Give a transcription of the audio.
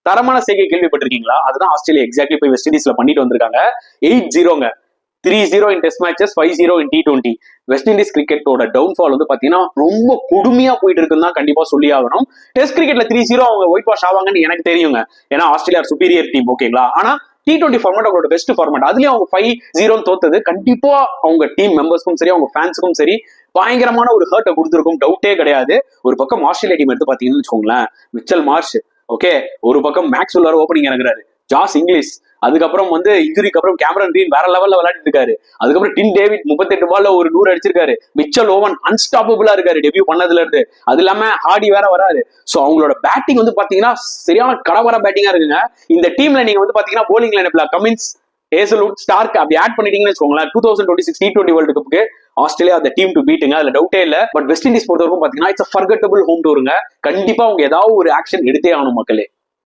தரமான செய்கை கேள்விப்பட்டிருக்கீங்களா? அதுதான் ஆஸ்திரேலியா எக்ஸாக்ட்லி போய் வெஸ்ட் இண்டீஸ்ல பண்ணிட்டு வந்திருக்காங்க. 8-0ங்க, 3-0 in test matches, 5-0 in T20. West Indies கிரிக்கெட்டோட டவுன்ஃபால் வந்து பாத்தீங்கன்னா ரொம்ப கொடுமையா போயிட்டு இருக்குன்னு தான் கண்டிப்பா சொல்லி ஆகணும். டெஸ்ட் கிரிக்கெட்ல 3-0 அவங்க ஒயிட் வாஷ் ஆவாங்கன்னு எனக்கு தெரியுங்க, ஏன்னா ஆஸ்திரேலியா சுப்பீரியர் டீம், ஓகேங்களா? ஆனா T20 ஃபார்மேட் அவங்களோட பெஸ்ட் ஃபார்மேட். அதுலயும் அவங்க 5-0 தோத்தது கண்டிப்பா அவங்க டீம் மெம்பர்ஸ்க்கும் சரி, அவங்க ஃபேன்ஸுக்கும் சரி பயங்கரமான ஒரு ஹர்ட்டை கொடுத்துருக்கும், டவுட்டே கிடையாது. ஒரு பக்கம் ஆஸ்திரேலியா டீம் எடுத்து பாத்தீங்கன்னு வச்சுக்கோங்களேன், மிச்சல் மார்ஷ், ஓகே, ஒரு பக்கம் மேக்ஸ்வெல் ஓப்பனிங் இறங்குறாரு, ஜாஸ் இங்கிலீஷ், அதுக்கப்புறம் வந்து இன்ஜுரிக்கு அப்புறம் கேமரன் கிரீன் வேற லெவல்ல விளையாடிட்டு இருக்காரு, அதுக்கப்புறம் டின் டேவிட் 38 பால்ல ஒரு 100 அடிச்சிருக்காரு, மிச்சல் ஓவன் அன்ஸ்டாப்பபிளா இருக்காரு டெபியூ பண்ணதுல இருந்து, அது இல்லாம ஹார்டி வேற வராரு. சோ அவங்களோட பேட்டிங் வந்து பாத்தீங்கன்னா சரியான கடவர பேட்டிங்கா இருக்குங்க. இந்த டீம்ல நீங்க வந்து பாத்தீங்கன்னா போலிங் லைனப்ல கமின்ஸ், ஹேசல்வுட், ஸ்டார்க் அப்படி ஆட் பண்ணிட்டீங்கன்னு வச்சுக்கோங்களேன், 2026 T20 வேர்ல்டு கப்புக்கு ஆஸ்திரேலியா அந்த டீம் டு பீட்டுங்க, அதுல டவுட்டே இல்ல. பட் வெஸ்ட் இண்டீஸ் பொறுத்தவரைக்கும் பாத்தீங்கன்னா இட்ஸ் ஃபர்கட்டபிள் ஹோம் டூருங்க. கண்டிப்பா அவங்க ஏதாவது ஒரு ஆக்ஷன் எடுத்தே ஆகணும் மக்களே.